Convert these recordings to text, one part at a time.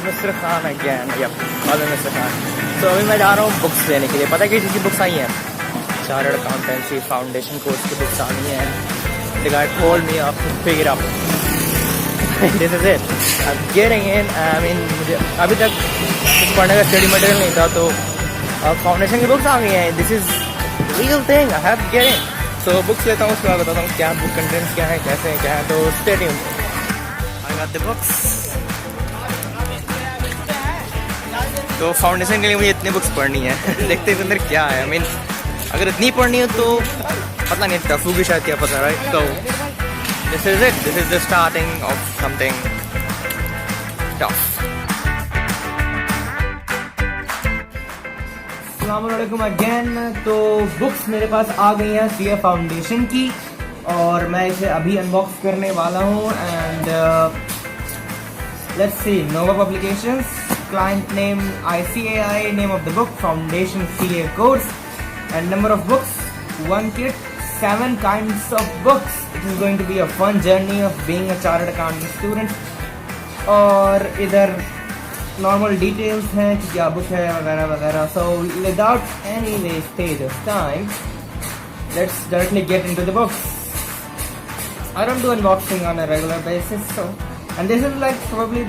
Mister Khan again, mister Khan. तो अभी मैं जा रहा हूँ बुक्स लेने के लिए। पता है किस चीज़ की बुक्स आई हैं? चार्टर्ड अकाउंटेंसी फाउंडेशन कोर्स की बुक्स आई हैं। The guy told me up to pick it up. This is it. I'm getting in. I mean, मुझे अभी तक कुछ पढ़ने का स्टडी मटेरियल नहीं था, तो फाउंडेशन की बुक्स आ गई हैं। This is real thing, I have get in. So books लेता हूँ, उसके बाद बताता हूँ क्या बुक कंटेंट्स क्या है, कैसे हैं, क्या है। तो stay tuned. I got the books. तो फाउंडेशन के लिए मुझे इतनी बुक्स पढ़नी है। देखते हैं अंदर क्या है। आई मीन अगर इतनी पढ़नी हो तो पता नहीं, टफ होगी शायद, क्या पता, राइट? तो this is it, this is the starting of something tough. अस्सलाम वालेकुम अगेन। तो बुक्स मेरे पास आ गई हैं सीए फाउंडेशन की, और मैं इसे अभी अनबॉक्स करने वाला हूँ। And let's see, Nova publications, client name ICAI, name of the book foundation CA course, and number of books 1 kit, 7 kinds of books. It is going to be a fun journey of being a chartered accounting student. और इधर normal details हैं कि क्या book है वगैरह वगैरह. So without any wastage of time, let's directly get into the books. I don't do unboxing on a regular basis, so, and this is like probably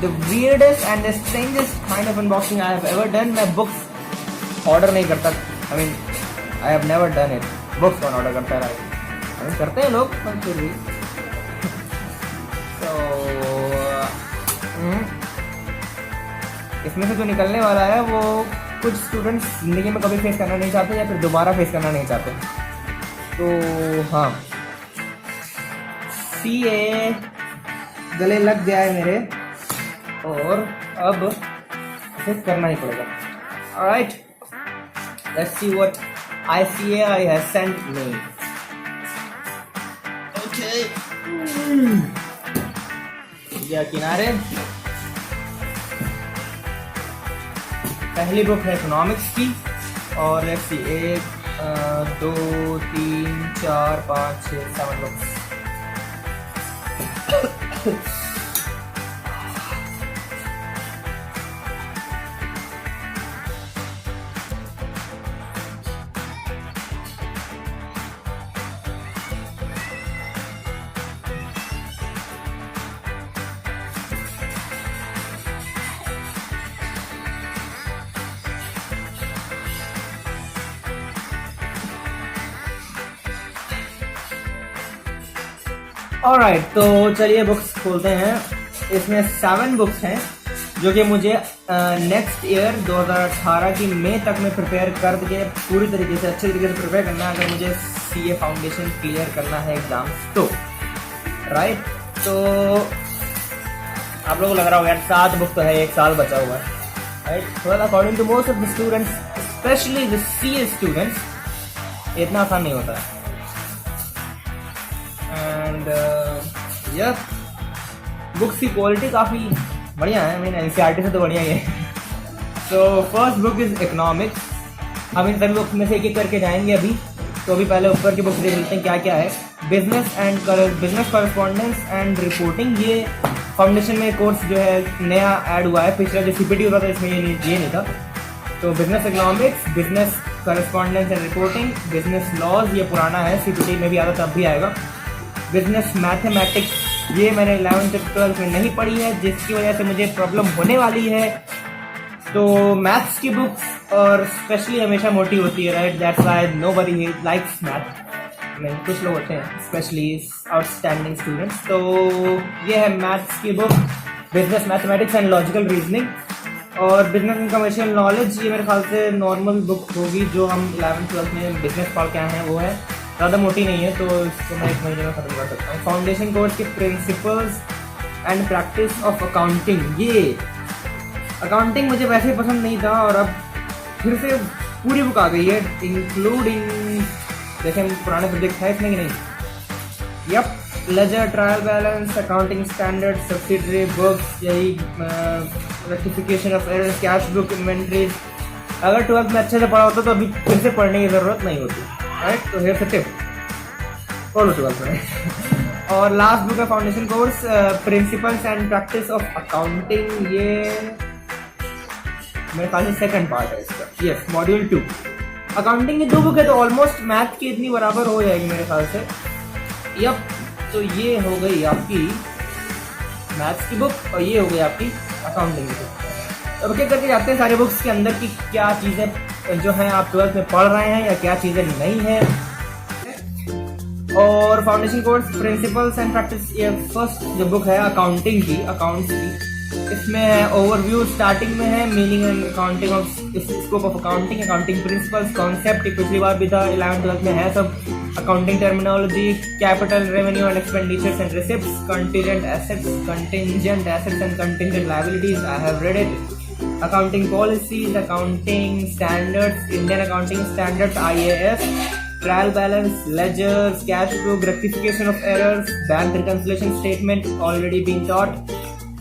the weirdest and the strangest kind of unboxing I have ever done. मैं books order नहीं करता। I mean, I have never done it. Books कौन order करता है? I mean, करते हैं लोग, पर फिर भी। So, इसमें से जो निकलने वाला है वो कुछ स्टूडेंट्स जिंदगी में कभी फेस करना नहीं चाहते, या फिर दोबारा फेस करना नहीं चाहते। तो हाँ, CA गले लग गया है मेरे, और अब फेस करना ही पड़ेगा। Alright. Let's see what ICAI has sent me. Okay. या किनारे। पहली बुक है इकोनॉमिक्स की, और लेट्स सी, 1 2 3 4 5 6 7 बुक्स। ऑलराइट, तो चलिए बुक्स खोलते हैं। इसमें 7 बुक्स हैं जो कि मुझे नेक्स्ट ईयर 2018 की मई तक में प्रिपेयर करके पूरी तरीके से अच्छे तरीके से प्रिपेयर करना है, अगर मुझे CA फाउंडेशन क्लियर करना है एग्जाम्स तो। राइट, तो आप लोगों को लग रहा होगा यार 7 बुक तो है, 1 साल बचा हुआ है। Right, well according to most of the students, specially the CA students, इतना आसान नहीं होता है। एंड बुक्स की क्वालिटी काफ़ी बढ़िया है। मैं NCERT से तो बढ़िया ही है। So first book is economics. हम इन सभी बुक्स में से एक करके जाएंगे अभी। तो अभी पहले ऊपर की बुक्स देख लेते हैं क्या क्या है। बिजनेस कॉरेस्पॉन्डेंस एंड रिपोर्टिंग, ये फाउंडेशन में कोर्स जो है नया ऐड हुआ है। पिछला जो CPT होता था इसमें ये नहीं था। तो business economics, business correspondence and reporting, business laws, ये पुराना है, CPT में भी आता तब भी आएगा। बिजनेस मैथमेटिक्स, ये मैंने 11th 12th में नहीं पढ़ी है, जिसकी वजह से मुझे प्रॉब्लम होने वाली है। तो मैथ्स की बुक्स और स्पेशली हमेशा मोटी होती है, right? That's why nobody likes math. मैं कुछ लोग होते हैं स्पेशली आउटस्टैंडिंग स्टूडेंट्स। तो ये है मैथ्स की book, business mathematics and logical reasoning. और बिजनेस एंड कमर्शियल नॉलेज, ये मेरे ख्याल से नॉर्मल बुक होगी जो हम 11th 12th में बिजनेस पढ़ के आए हैं, वो है, ज़्यादा मोटी नहीं है, तो इसको मैं 1 महीने में खत्म कर सकता हूँ। फाउंडेशन कोर्स के principles and practice of accounting, ये अकाउंटिंग मुझे वैसे ही पसंद नहीं था, और अब फिर से पूरी बुक आ गई है, इंक्लूडिंग, जैसे पुराने सब्जेक्ट है इसमें कि नहीं। Yup, ledger, trial balance, accounting standard, subsidiary books, यही rectification of errors, cash book, inventories. अगर 12th में अच्छे से पढ़ा होता तो अभी फिर से पढ़ने की ज़रूरत नहीं होती। राइट, तो हेयर से टिप, फॉलो 12th में। और लास्ट बुक है foundation course principles and practice of accounting. ये मेरे ख्याल से सेकंड पार्ट है इसका। Yes, module 2। अकाउंटिंग की 2 बुक है तो ऑलमोस्ट मैथ की इतनी बराबर हो जाएगी मेरे ख्याल से। यप, तो ये हो गई आपकी मैथ्स की बुक और ये हो गई आपकी अकाउंटिंग की बुक। तो अब क्या करके जाते हैं सारे बुक्स के अंदर की क्या चीज़ें जो हैं आप 12th में पढ़ रहे हैं या क्या चीज़ें नहीं हैं। और foundation course principles and practice, ये फर्स्ट जो बुक है अकाउंटिंग की, अकाउंट्स की, इसमें है ओवरव्यू, स्टार्टिंग में है meaning and accounting of scope of accounting, accounting principles, concept, पिछली बार भी था 11th-12th में है सब, accounting terminology, capital, revenue and expenditures and receipts, contingent assets and contingent liabilities, I have read it, accounting policies, accounting standards, Indian accounting standards IAS, trial balance, ledgers, cash flow, rectification of errors, bank reconciliation statement already being taught,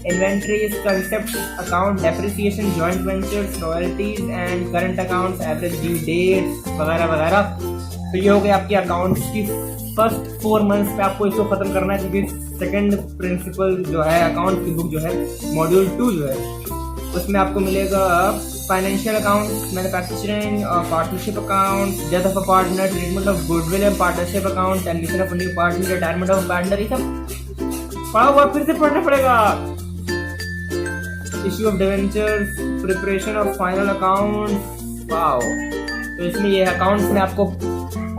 inventories, concepts, account depreciation, joint ventures, royalties and current accounts, average due dates वगैरह वगैरह। तो ये हो गई आपकी accounts की first 4 months पे आपको इसको खत्म करना है, क्योंकि सेकंड प्रिंसिपल जो है अकाउंट की बुक जो है मॉड्यूल 2 जो है उसमें आपको मिलेगा financial accounts, manufacturing, partnership accounts, death of a partner, treatment of goodwill and partnership account, admission of new partner, retirement of partner, ये सब पढ़ा हुआ फिर से पढ़ना पड़ेगा। Issue of debentures, preparation of final accounts, wow. तो इसमें ये अकाउंट्स में आपको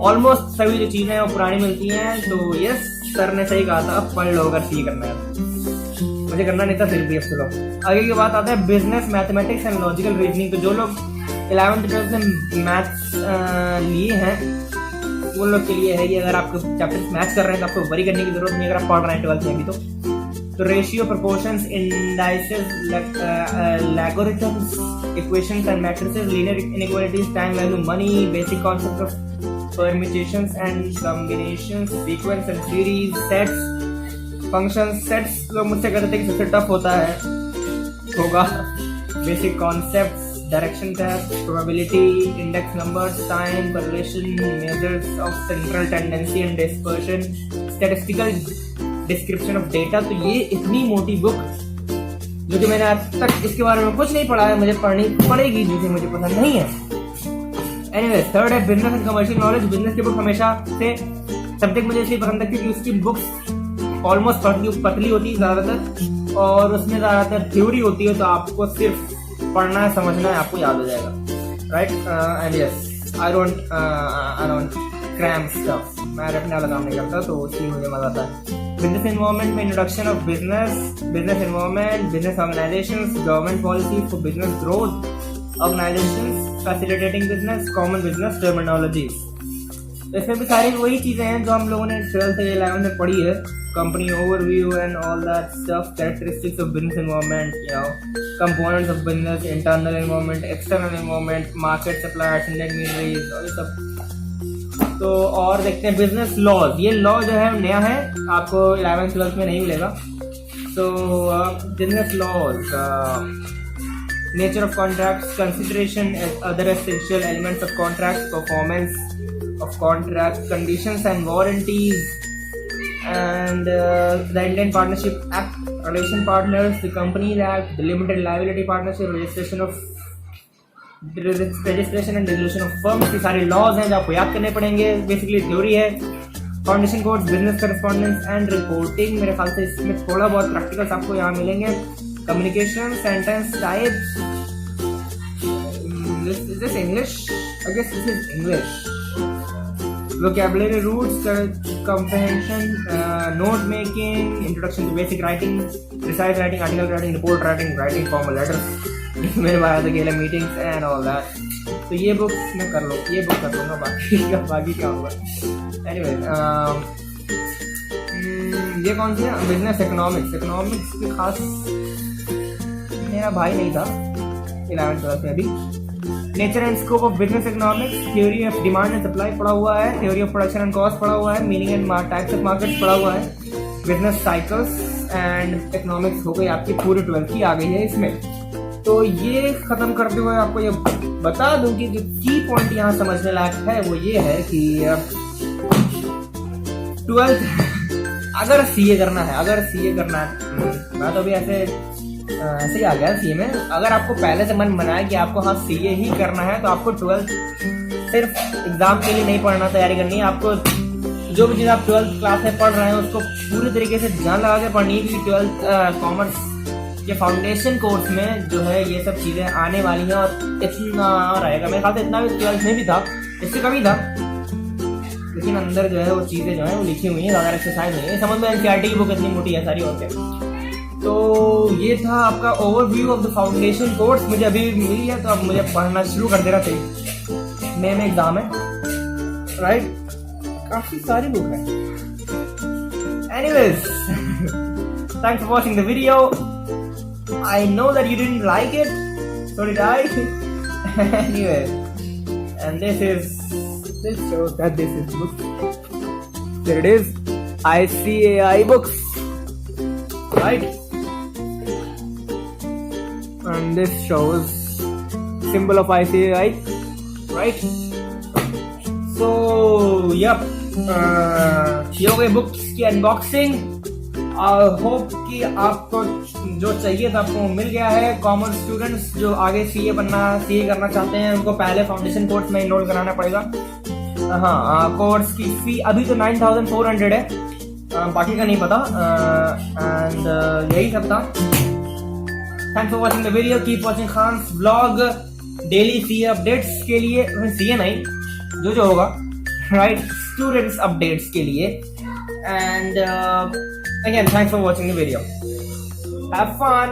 ऑलमोस्ट सभी जो चीजें हैं वो पुरानी मिलती हैं। तो यस, सर ने सही कहा था, पढ़ लो अगर सी करना है। मुझे करना नहीं था फिर भी अब चलो। आगे की बात आता है business, mathematics and logical reasoning. तो जो लोग 11th-12th में मैथ्स लिए हैं वो लोग के लिए है ये। अगर आपको चैप्टर्स मैथ्स कर रहे हैं तो आपको वरी करने की जरूरत नहीं, अगर आप पढ़ रहे हैं 12th में भी तो ratio, proportions, indices, logarithms, equations and matrices, linear inequalities, time value, money, basic concept of permutations and combinations, sequence and series, sets, function. Sets लोग मुझसे कहते थे कि सबसे टफ होता है, होगा। Basic concepts, direction test, probability, index numbers, time, correlation, measures of central tendency and dispersion, statistical description of data. तो ये इतनी मोटी बुक जो कि मैंने आज तक इसके बारे में कुछ नहीं पढ़ा है, मुझे पढ़नी पड़ेगी जो कि मुझे पसंद नहीं है। एनीवे, थर्ड है business and commercial knowledge. Business की बुक हमेशा से सब्जेक्ट मुझे इसलिए पसंद है क्योंकि उसकी बुक्स ऑलमोस्ट पतली होती है ज़्यादातर, और उसमें ज़्यादातर थ्योरी होती है, तो आपको सिर्फ पढ़ना है, समझना है, आपको याद हो जाएगा, right. And yes, I don't cram stuff, मैं रटने वाला काम नहीं करता, तो इसलिए मुझे मजा आता है। बिजनेस एनवायरनमेंट में introduction of business environment, business organisations, government policy for business growth, organisations facilitating business, common business terminologies. इसमें भी सारी वही चीजें हैं जो हम लोगों ने 12th या 11th में पढ़ी है, company overview and all that stuff, characteristics of business environment, you know, components of business, internal environment, external environment, market, suppliers, intermediaries, और ये सब। तो और देखते हैं बिजनेस लॉज। ये लॉ जो है नया है, आपको 11th-12th में नहीं मिलेगा। तो business laws, nature of contracts, consideration other essential elements of contracts, performance of contract, conditions and warranties, and the Indian Partnership Act, relation partners, the Companies Act, the Limited Liability Partnership, registration and dissolution of firms। ये सारे laws हैं जो आपको याद करने पड़ेंगे। Basically theory है। Foundation course, business correspondence and reporting, मेरे ख्याल से इसमें थोड़ा बहुत प्रैक्टिकल्स आपको यहाँ मिलेंगे। Communication, sentence types, this English, I guess this is English. Vocabulary roots, comprehension, note making, introduction to basic writing, precise writing, article writing, report writing, writing formal letters, मेरे बाहर अकेले meetings and all that। तो ये books मैं कर लो, ये book कर लूँगा, बाकी क्या होगा। Anyway, ये कौन सी है? बिजनेस इकोनॉमिक्स की खास मेरा भाई नहीं था 11th-12th में अभी। Nature and scope of business economics, theory of demand and supply पढ़ा हुआ है, theory of production and cost पढ़ा हुआ है, meaning and types of markets पढ़ा हुआ है, बिजनेस साइकिल्स एंड इकोनॉमिक्स हो गई आपकी पूरी 12th की आ गई है इसमें। तो ये खत्म करते हुए आपको ये बता दूं कि जो की पॉइंट यहाँ समझने लायक है वो ये है कि 12th अगर सीए करना है मैं तो अभी ऐसे ही आ गया सीए में। अगर आपको पहले से मन बना है कि आपको हाँ सीए ही करना है तो आपको 12th सिर्फ एग्जाम के लिए नहीं पढ़ना, तैयारी करनी है। आपको जो भी चीज़ आप 12th क्लास में पढ़ रहे हैं उसको पूरी तरीके से ध्यान लगा के पढ़नी है, क्योंकि 12th कॉमर्स के फाउंडेशन कोर्स में जो है ये सब चीज़ें आने वाली हैं। और इतना रहेगा मेरे ख्याल से, इतना भी 12th में भी था, इससे कम ही था, लेकिन अंदर जो है वो चीज़ें जो है वो लिखी हुई हैं, ज़्यादा एक्सरसाइज नहीं है। समझ में एनसीईआरटी की बुक इतनी मोटी है सारी और क्या। तो ये था आपका overview of the foundation course. मुझे अभी मिली है तो अब मुझे पढ़ना शुरू कर देना चाहिए। मई में एग्जाम है, राइट? काफी सारी बुक है। Anyways, thanks for watching the video. I know that you didn't like it, so did I. Anyway, and this shows that this is book. There it is, ICAI books, right? And this shows symbol of ICAI, right? So yep, ये हो गई books की unboxing. Hope कि आपको जो चाहिए था आपको मिल गया है। कॉमर्स स्टूडेंट्स जो आगे सीए करना चाहते हैं उनको पहले फाउंडेशन कोर्स में इनरोल कराना पड़ेगा। हाँ, कोर्स की फी अभी तो 9400 है, बाकी का नहीं पता। एंड यही सब था। Thanks for watching the video, keep watching Khan's vlog. Daily CA updates के लिए, सीए नहीं जो होगा, राइट, स्टूडेंट्स अपडेट्स के लिए। And again, thanks for watching the video. Have fun.